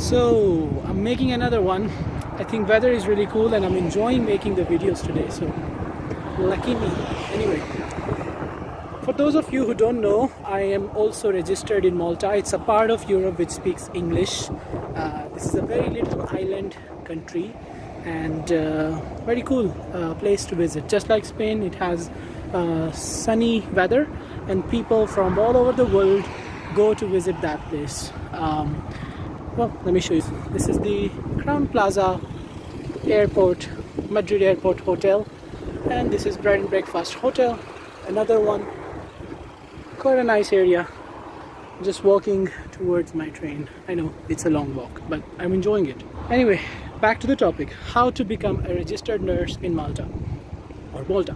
So I'm making another one. I think weather is really cool and I'm enjoying making the videos today, so lucky me. Anyway, for those of you who don't know, I am also registered in Malta. It's a part of Europe which speaks English. This is a very little island country and very cool place to visit. Just like Spain, it has sunny weather and people from all over the world go to visit that place. Well, let me show you. This is the Crown Plaza Airport, Madrid Airport Hotel, and this is Bread and Breakfast Hotel, another one. Quite a nice area. Just walking towards my train. I know it's a long walk, but I'm enjoying it. Anyway, back to the topic: how to become a registered nurse in Malta or Malta.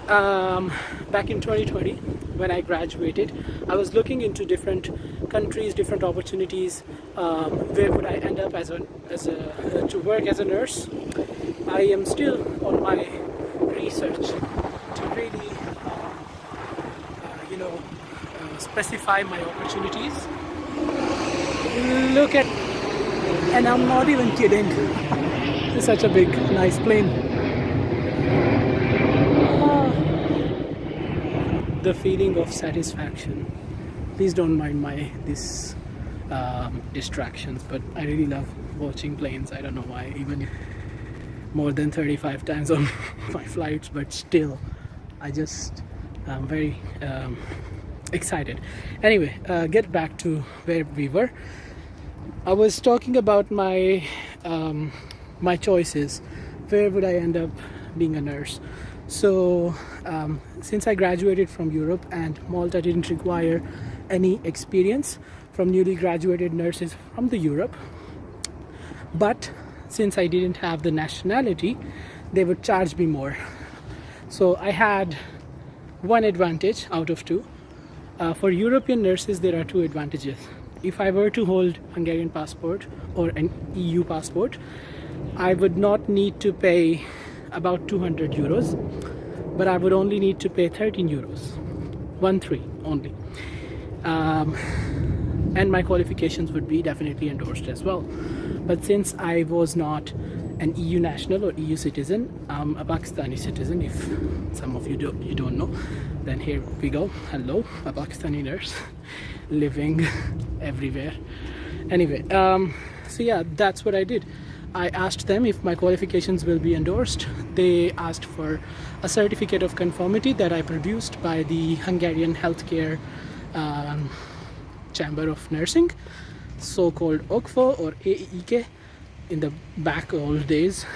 Back in 2020, when I graduated, I was looking into different countries, different opportunities. Where would I end up to work as a nurse? I am still on my research to really, specify my opportunities. Look at, and I'm not even kidding. It's such a big, nice plane. The feeling of satisfaction. Please don't mind these distractions, but I really love watching planes. I don't know why, even more than 35 times on my flights, but still I just am very excited. Anyway, get back to where we were. I was talking about my my choices. Where would I end up being a nurse? So since I graduated from Europe and Malta didn't require any experience from newly graduated nurses from the Europe, but since I didn't have the nationality, they would charge me more. So I had one advantage out of two. For European nurses, there are two advantages. If I were to hold Hungarian passport or an EU passport, I would not need to pay about 200 euros, but I would only need to pay 13 euros, 13 only. And my qualifications would be definitely endorsed as well. But since I was not an EU national or EU citizen, I'm a Pakistani citizen. If some of you don't know, then here we go. Hello, a Pakistani nurse living everywhere. Anyway, so yeah, that's what I did. I asked them if my qualifications will be endorsed. They asked for a certificate of conformity that I produced by the Hungarian Healthcare Chamber of Nursing, so-called OKFO or AEK in the back old days.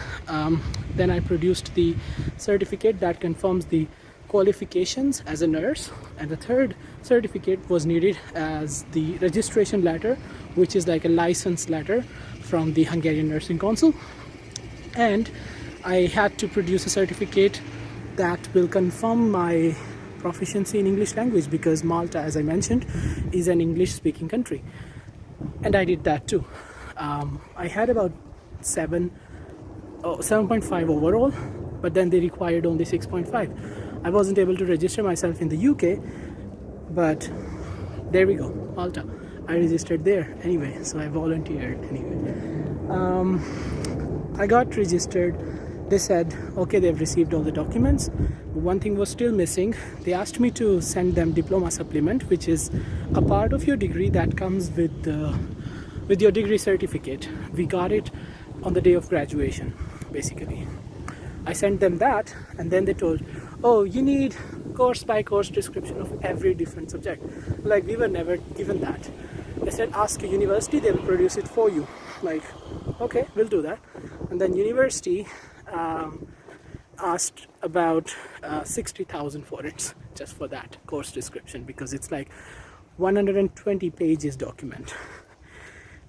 Then I produced the certificate that confirms the qualifications as a nurse, and the third certificate was needed as the registration letter, which is like a license letter from the Hungarian Nursing Council. And I had to produce a certificate that will confirm my proficiency in English language, because Malta, as I mentioned, is an English speaking country, and I did that too. I had about 7.5 overall, but then they required only 6.5. I wasn't able to register myself in the UK, but there we go, Malta. I registered there anyway, so I volunteered anyway. I got registered. They said, okay, they've received all the documents, but one thing was still missing. They asked me to send them diploma supplement, which is a part of your degree that comes with your degree certificate. We got it on the day of graduation, basically. I sent them that, and then they told, oh, you need course by course description of every different subject. Like, we were never given that. They said, ask a university, they will produce it for you. Like, okay, we'll do that. And then university asked about 60,000 for it, just for that course description, because it's like 120 pages document.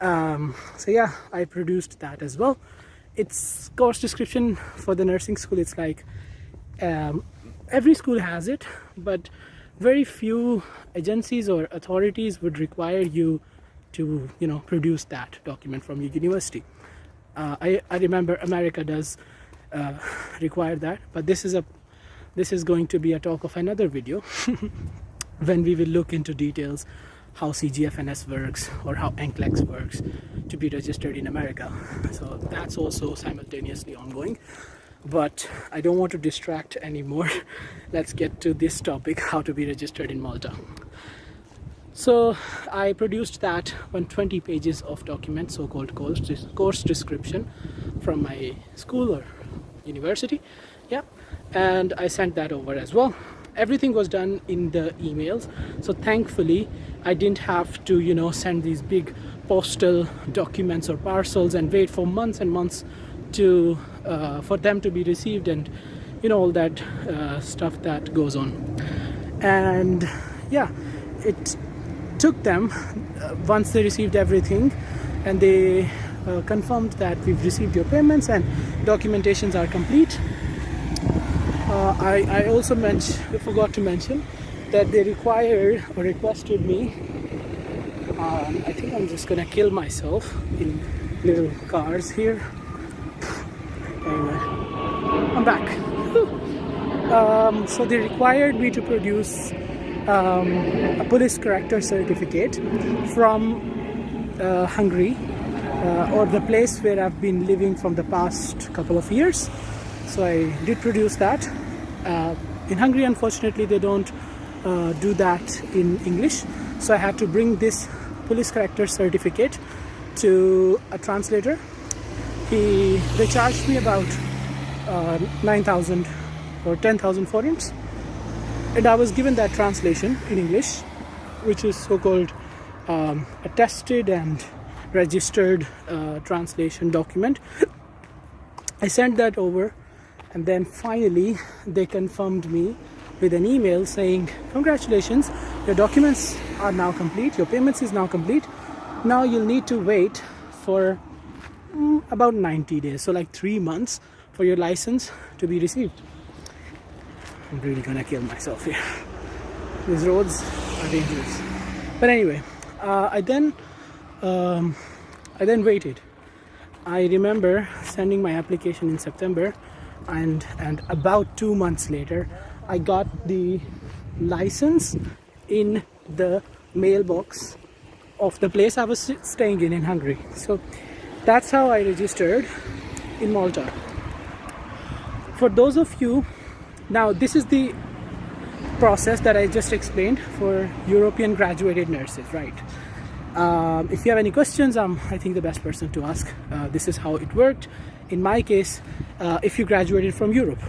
So yeah, I produced that as well. It's course description for the nursing school. It's like every school has it, but very few agencies or authorities would require you to produce that document from your university. I remember America does require that, but this is going to be a talk of another video when we will look into details how CGFNS works or how NCLEX works to be registered in America. So that's also simultaneously ongoing. But I don't want to distract anymore. Let's get to this topic, how to be registered in Malta. So I produced that 120 pages of document, so-called course description from my school or university. Yeah, and I sent that over as well. Everything was done in the emails, so thankfully I didn't have to, you know, send these big postal documents or parcels and wait for months and months to for them to be received, and you know, all that stuff that goes on. And yeah, it took them once they received everything, and they confirmed that we've received your payments and documentations are complete. I also forgot to mention that they required or requested me, I think I'm just gonna kill myself in little cars here. Anyway, I'm back. So they required me to produce a police character certificate from Hungary, or the place where I've been living from the past couple of years. So I did produce that. In Hungary, unfortunately, they don't do that in English. So I had to bring this police character certificate to a translator. They charged me about 9,000 or 10,000 forints. And I was given that translation in English, which is so-called attested and registered translation document. I sent that over, and then finally they confirmed me with an email saying, congratulations, your documents are now complete, your payments is now complete. Now you'll need to wait for about 90 days, so like 3 months, for your license to be received. I'm really gonna kill myself here. These roads are dangerous. But anyway, I then waited. I remember sending my application in September, and about 2 months later, I got the license in the mailbox of the place I was staying in Hungary. So that's how I registered in Malta. For those of you, now this is the process that I just explained for European graduated nurses, right? If you have any questions, I'm I think the best person to ask. This is how it worked in my case, if you graduated from Europe.